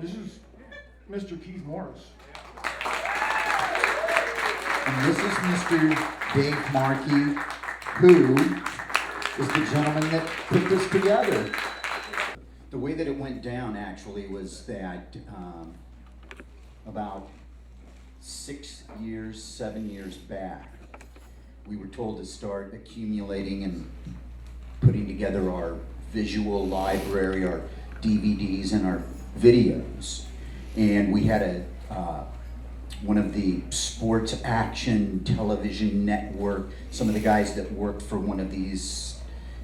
This is Mr. Keith Morris. And this is Mr. Dave Markey, who is the gentleman that put this together. The way that it went down actually was that about 7 years back, we were told to start accumulating and putting together our visual library, our DVDs and our videos. And we had one of the sports action television network, some of the guys that worked for one of these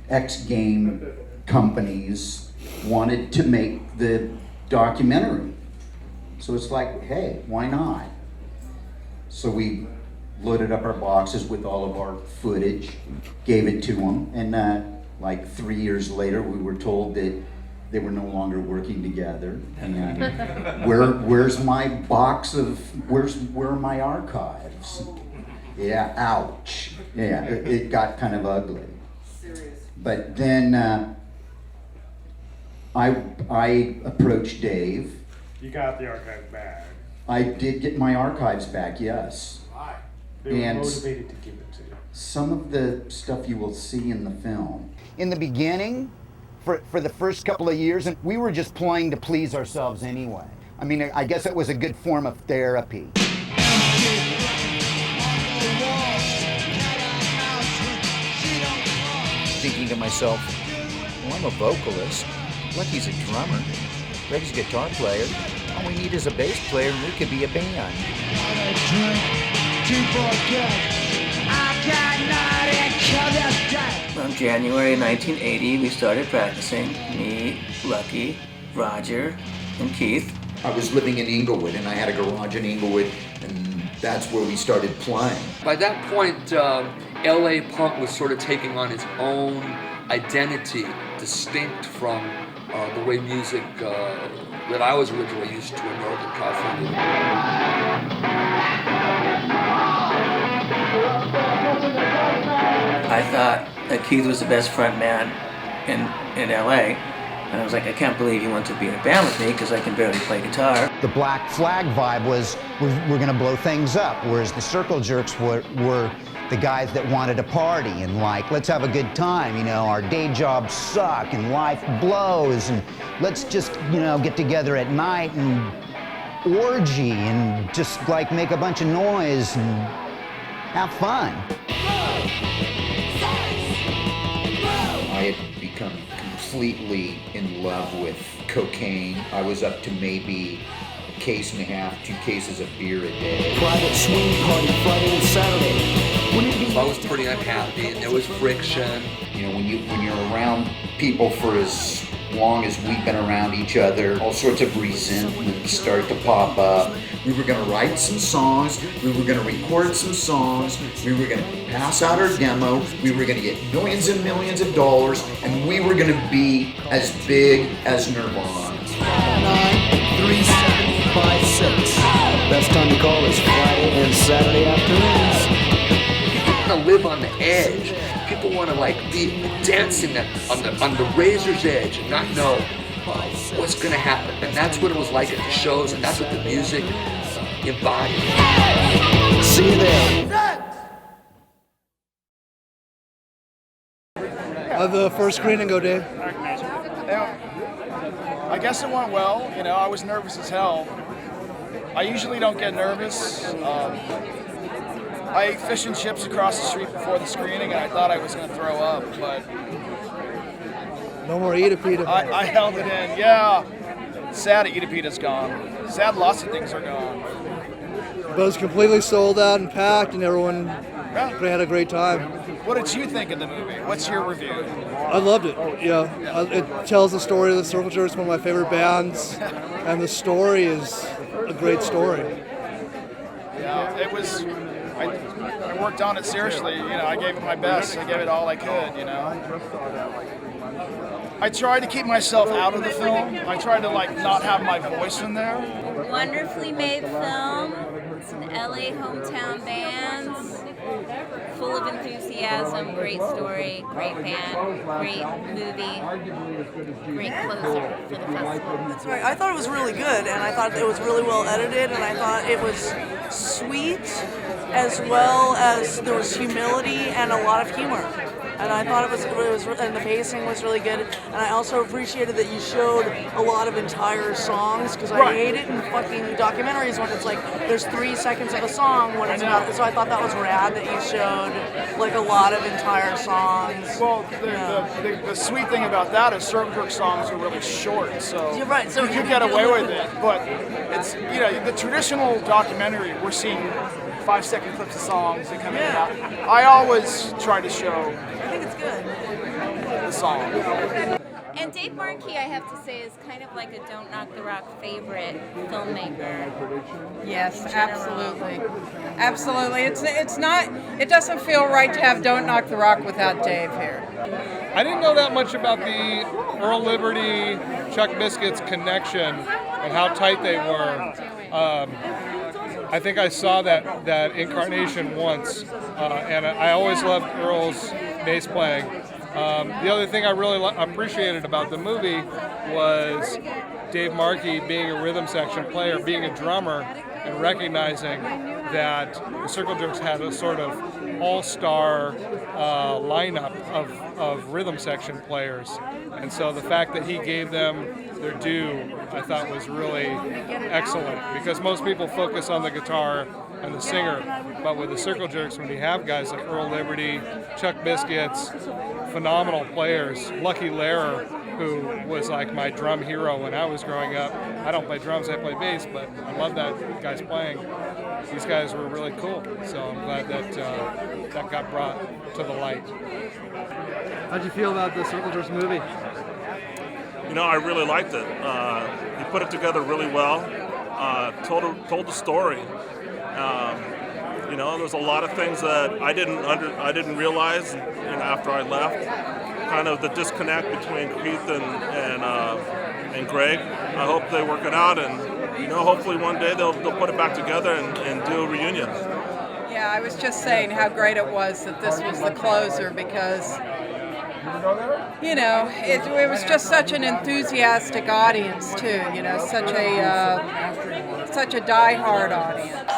X game companies wanted to make the documentary. So it's like, hey, why not? So we loaded up our boxes with all of our footage, gave it to them, and like 3 years later, we were told that they were no longer working together. And where's my box of, where are my archives? Yeah, ouch. Yeah, it got kind of ugly. Serious. But then I approached Dave. You got the archive back. I did get my archives back, yes. Why? They were And motivated to give it to you. some of the stuff you will see in the film. In the beginning, for the first couple of years, and we were just playing to please ourselves anyway. I mean, I guess it was a good form of therapy. Thinking to myself, well, I'm a vocalist. Lucky's a drummer. Greg's a guitar player. All we need is a bass player and we could be a band. Around January 1980, we started practicing. Me, Lucky, Roger, and Keith. I was living in Inglewood, and I had a garage in Inglewood, and that's where we started playing. By that point, LA punk was sort of taking on its own identity, distinct from the way music that I was originally used to in Northern California. I thought that Keith was the best front man in LA. And I was like, I can't believe you want to be in a band with me because I can barely play guitar. The Black Flag vibe was, we're gonna blow things up, whereas the Circle Jerks were the guys that wanted to party and like, let's have a good time, you know, our day jobs suck and life blows, and let's just, you know, get together at night and orgy and just like make a bunch of noise and have fun. I had become completely in love with cocaine. I was up to maybe a case and a half, 2 cases of beer a day. Private swing party Friday and Saturday. I was pretty unhappy, and there was friction. You know, when you're around people for as long as we've been around each other, all sorts of resentment start to pop up. We were gonna write some songs, we were gonna record some songs, we were gonna pass out our demo, we were gonna get millions and millions of dollars, and we were gonna be as big as Nirvana. 93756. Best time to call is Friday and Saturday afternoons. People want to live on the edge. People want to like be dancing on the razor's edge and not know what's going to happen. And that's what it was like at the shows, and that's what the music embodied. See you there. The first screening go, Dave. I guess it went well. You know, I was nervous as hell. I usually don't get nervous. I ate fish and chips across the street before the screening, and I thought I was going to throw up, but No more Ida Pita. I held it in. Yeah. Sad Ida Pita's gone. Sad lots of things are gone. But it was completely sold out and packed, and everyone had a great time. What did you think of the movie? What's your review? I loved it. Yeah, it tells the story of the Circle Jerks, one of my favorite bands, and the story is a great story. Yeah, it was. I worked on it seriously. You know, I gave it my best. I gave it all I could. You know. I tried to keep myself out of the film. I tried to like not have my voice in there. Wonderfully made film. It's an LA hometown band. full of enthusiasm, great story, great band, great movie, great closer for the festival. That's right. I thought it was really good, and I thought it was really well edited, and I thought it was sweet, as well as there was humility and a lot of humor. And I thought it was, and the pacing was really good. And I also appreciated that you showed a lot of entire songs, because I hate it in fucking documentaries when it's like there's 3 seconds of a song when it's about. So I thought that was rad that you showed like a lot of entire songs. Well, the sweet thing about that is Circle Jerk songs are really short, so you're right. So you can get away with it. But it's the traditional documentary, we're seeing 5-second clips of songs that come in and out. I always try to show. I think it's good. The song. And Dave Markey, I have to say, is kind of like a Don't Knock the Rock favorite filmmaker. Yes, absolutely. Absolutely. It's not, it doesn't feel right to have Don't Knock the Rock without Dave here. I didn't know that much about the Earl Liberty, Chuck Biscuits connection and how tight they were. I think I saw that incarnation once, and I always loved Earl's bass playing. The other thing I really appreciated about the movie was Dave Markey being a rhythm section player, being a drummer, and recognizing that the Circle Jerks had a sort of all-star lineup of rhythm section players. And so the fact that he gave them their due, I thought was really excellent, because most people focus on the guitar and the singer, but with the Circle Jerks, when you have guys like Earl Liberty, Chuck Biscuits, phenomenal players, Lucky Lehrer, who was like my drum hero when I was growing up. I don't play drums, I play bass, but I love that guys playing. These guys were really cool, so I'm glad that that got brought to the light. How'd you feel about the Circle Jerks movie? You know, I really liked it. He put it together really well. Told the story. You know, there's a lot of things that I didn't realize, and after I left, kind of the disconnect between Keith and Greg. I hope they work it out, and hopefully one day they'll put it back together and do a reunion. Yeah, I was just saying how great it was that this was the closer, because it was just such an enthusiastic audience too. Such a die-hard audience.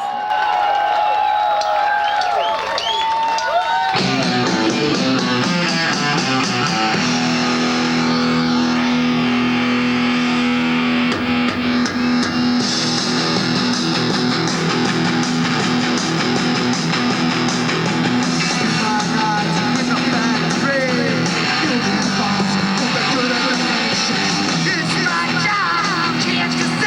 It's my job, can't you see?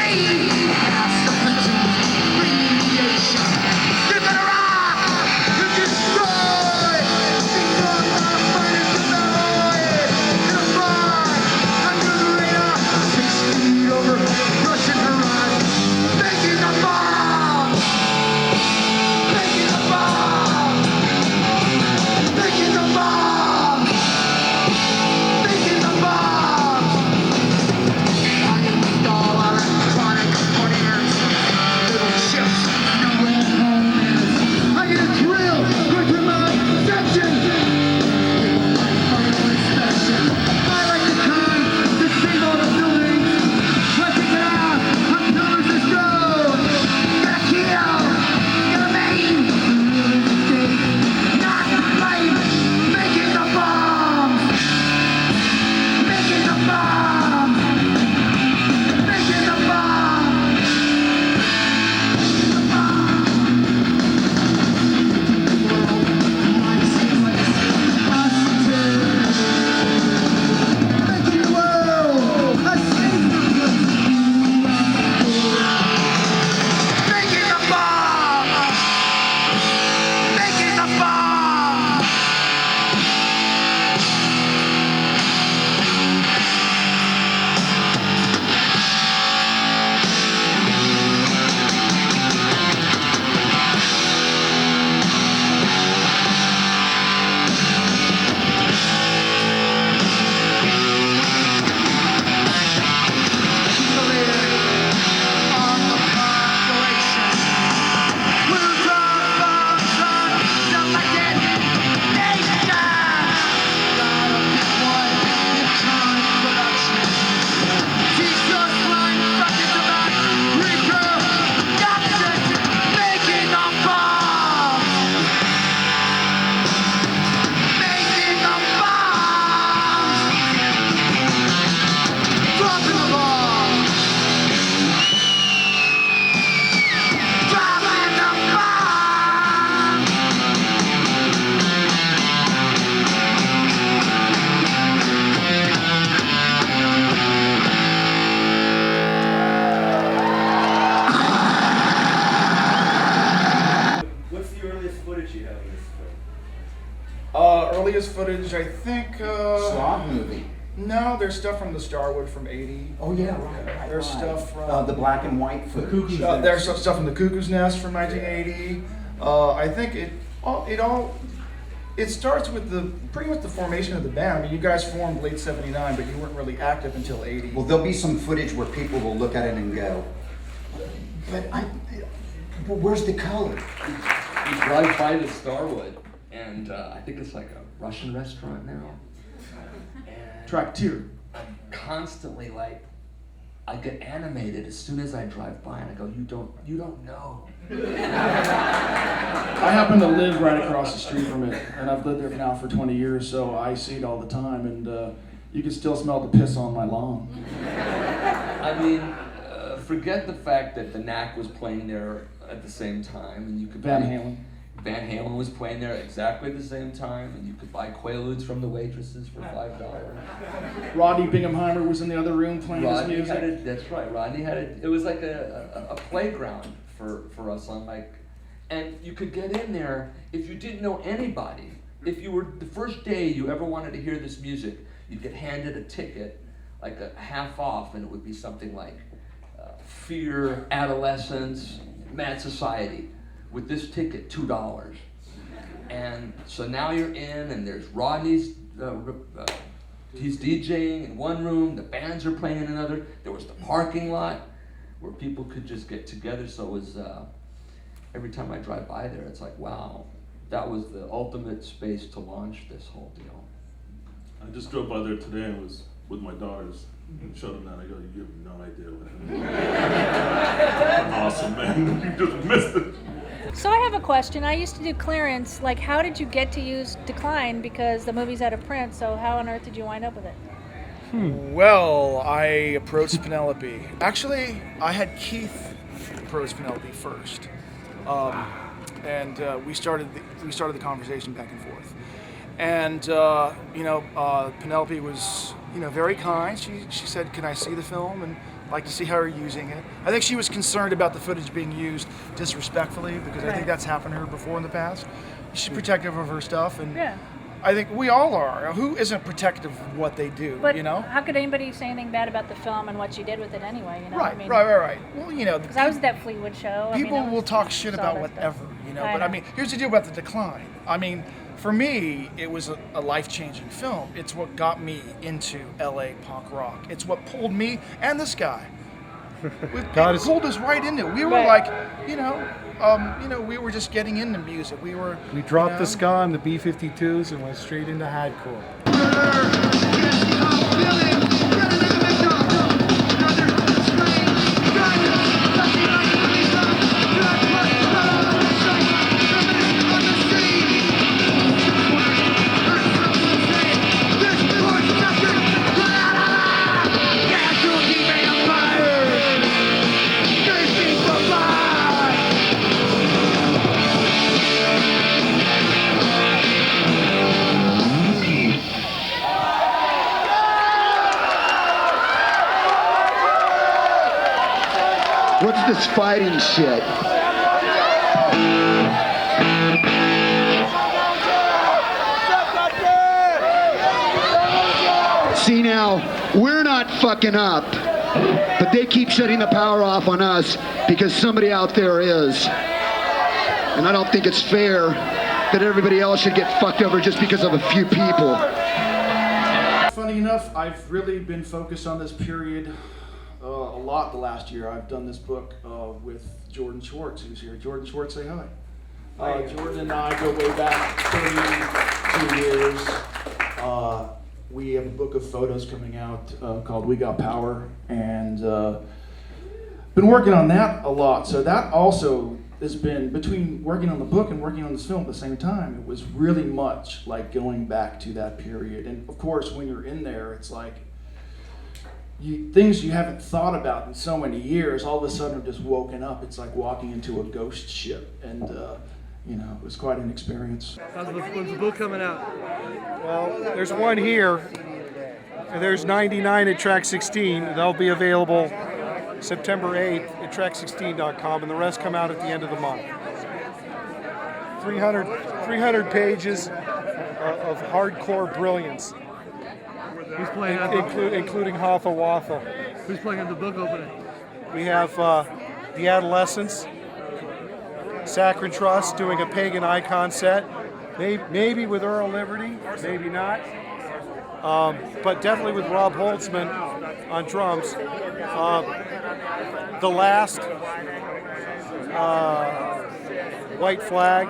earliest footage, I think. Slob movie. No, there's stuff from the Starwood from '80. Oh yeah, right. There's stuff from the black and white footage. There's some stuff from the Cuckoo's Nest from 1980. I think it starts with pretty much the formation of the band. I mean, you guys formed late '79, but you weren't really active until '80. Well, there'll be some footage where people will look at it and go, but where's the color? You drive by the Starwood, and I think it's like a Russian restaurant now. Traktir. I'm constantly like, I get animated as soon as I drive by, and I go, you don't know. I happen to live right across the street from it, and I've lived there now for 20 years, so I see it all the time, and you can still smell the piss on my lawn. I mean, forget the fact that the Knack was playing there at the same time, and you could Van Halen. Van Halen was playing there exactly at the same time, and you could buy Quaaludes from the waitresses for $5. Rodney Binghamheimer was in the other room playing his music. That's right. Rodney had it. It was like a playground for us on like, and you could get in there if you didn't know anybody. If you were the first day you ever wanted to hear this music, you'd get handed a ticket, like a half off, and it would be something like Fear, Adolescence, Mad Society. With this ticket, $2. And so now you're in, and there's Rodney's, he's DJing in one room, the bands are playing in another. There was the parking lot where people could just get together. So it was, every time I drive by there, it's like, wow, that was the ultimate space to launch this whole deal. I just drove by there today and was with my daughters. And showed them that. I go, you have no idea what happened. Awesome, man. You just missed it. So I have a question. I used to do clearance. Like, how did you get to use Decline? Because the movie's out of print, so how on earth did you wind up with it? Well, I approached Penelope. Actually, I had Keith approach Penelope first. And we started the conversation back and forth. And, Penelope was, very kind. She said, can I see the film? And I'd like to see how you're using it. I think she was concerned about the footage being used disrespectfully, because I think that's happened to her before in the past. She's protective of her stuff, and I think we all are. Who isn't protective of what they do, But how could anybody say anything bad about the film and what she did with it anyway, Right. Well, because I was at that Fleetwood show. People will talk shit about whatever, but I mean, here's the deal about The Decline. I mean, for me, it was a life-changing film. It's what got me into LA punk rock. It's what pulled me and this guy. It pulled us right into it. We were like, we were just getting into music. We dropped the ska on the B-52s and went straight into hardcore. What's this fighting shit? See now, we're not fucking up, but they keep shutting the power off on us because somebody out there is. And I don't think it's fair that everybody else should get fucked over just because of a few people. Funny enough, I've really been focused on this period a lot the last year. I've done this book with Jordan Schwartz, who's here. Jordan Schwartz, say hi. Jordan and I go way back 32 years. We have a book of photos coming out called We Got Power, and been working on that a lot. So that also has been, between working on the book and working on this film at the same time, it was really much like going back to that period. And of course, when you're in there, it's like, things you haven't thought about in so many years, all of a sudden are just woken up. It's like walking into a ghost ship, and it was quite an experience. When's the book coming out? Well, there's one here, and there's 99 at Track 16. They'll be available September 8th at track16.com, and the rest come out at the end of the month. 300 pages. of hardcore brilliance, Who's playing at including Hoffa Waffa. Who's playing at the book opening? We have the Adolescents, Saccharine Trust doing a pagan icon set, maybe with Earl Liberty, maybe not, but definitely with Rob Holtzman on drums. The Last, White Flag,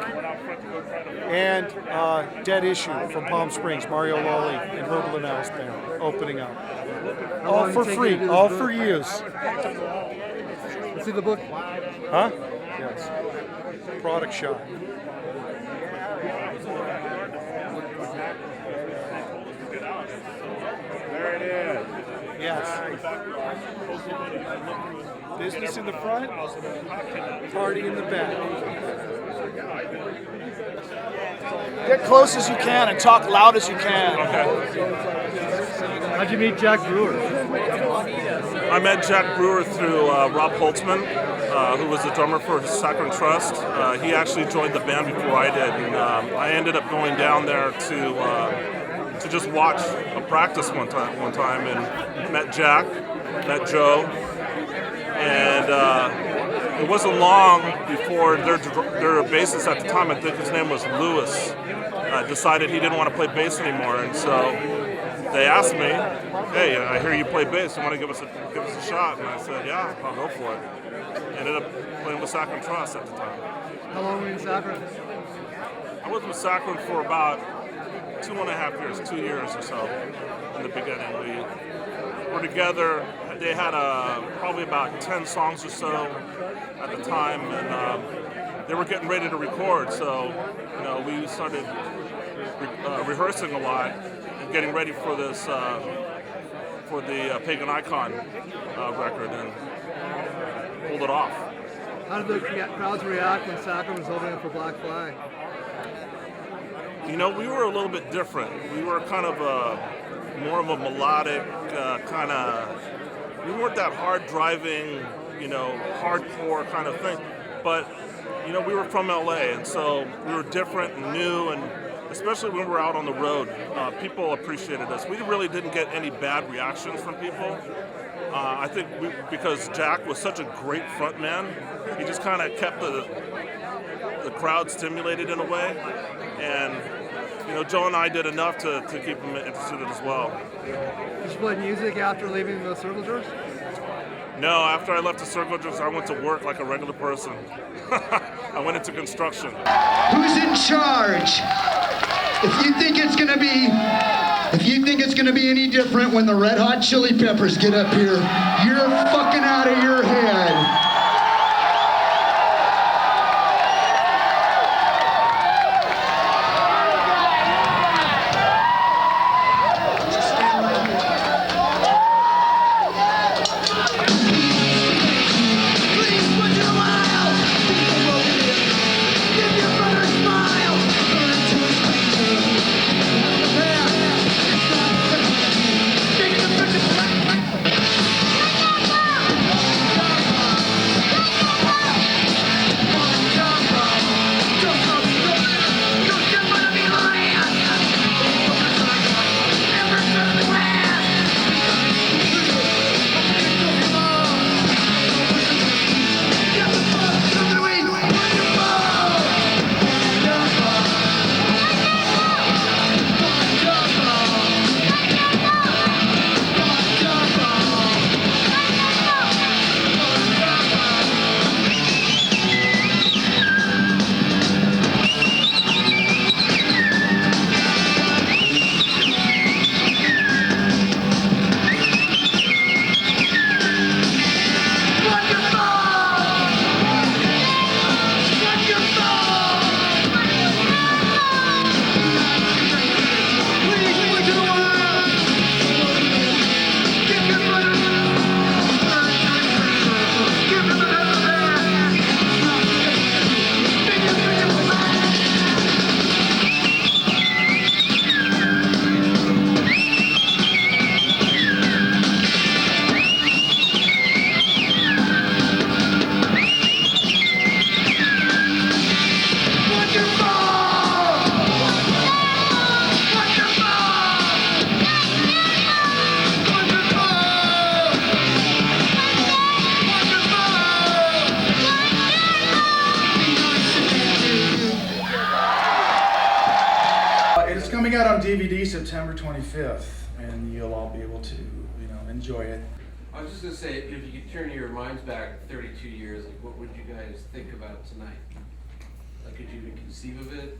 and Dead Issue from Palm Springs, Mario Lolly and Herb Linnell's band opening up. All for free, all for use. Let's see the book. Huh? Yes. Product shot. There it is. Yes. Business in the front, party in the back. Get close as you can and talk loud as you can. How'd you meet Jack Brewer? I met Jack Brewer through Rob Holtzman, who was the drummer for Saccharine Trust. He actually joined the band before I did, and I ended up going down there to just watch a practice one time, and met Jack, met Joe, and it wasn't long before their bassist at the time, I think his name was Lewis, decided he didn't want to play bass anymore, and so they asked me, "Hey, I hear you play bass. You want to give us a shot?" And I said, "Yeah, I'll go for it." Ended up playing with Saccharine Trust at the time. How long were you in Saccharine? I was with Saccharine for about 2.5 years, 2 years or so in the beginning. We were together. They had probably about 10 songs or so at the time, and they were getting ready to record. So, we started rehearsing a lot and getting ready for this for the Pagan Icon record, and pulled it off. How did the crowds react when Saccharine was opening up for Black Flag? We were a little bit different. We were kind of more of a melodic kind of. We weren't that hard driving, hardcore kind of thing. But we were from LA, and so we were different and new, and especially when we were out on the road, people appreciated us. We really didn't get any bad reactions from people. I think because Jack was such a great front man, he just kind of kept the crowd stimulated in a way, and Joe and I did enough to keep them interested as well. Did you play music after leaving the Circle Jerks? No, after I left the Circle Jerks, I went to work like a regular person. I went into construction. Who's in charge? If you think it's gonna be any different when the Red Hot Chili Peppers get up here, you're fucking out of your head. DVD September 25th, and you'll all be able to, enjoy it. I was just gonna say, if you could turn your minds back 32 years, like what would you guys think about tonight? Like, could you even conceive of it?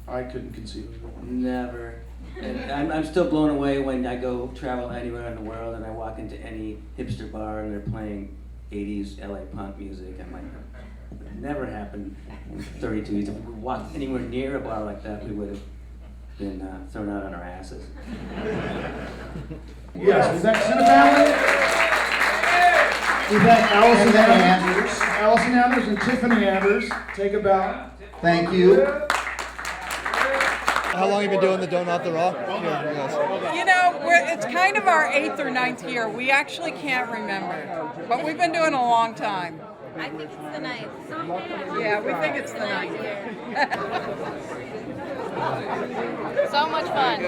I couldn't conceive of it. Never. And I'm still blown away when I go travel anywhere in the world and I walk into any hipster bar and they're playing 80s LA punk music. I'm like, it would never happened in 32 years. If we walked anywhere near a bar like that, we would have been thrown out on our asses. Yes, we've got Cinefamily. We've got Allison Anders and Tiffany Anders. Take a bow. Thank you. How long have you been doing the Don't Knock the Rock? It's kind of our 8th or 9th year. We actually can't remember, but we've been doing it a long time. I think it's the 9th. Yeah, we think it's the 9th. So much fun.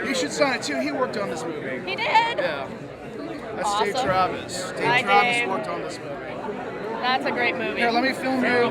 You should sign it too. He worked on this movie. He did? Yeah. That's Awesome. Dave Travis. Hi, Travis Dave. worked on this movie. That's a great movie. Here, let me film you.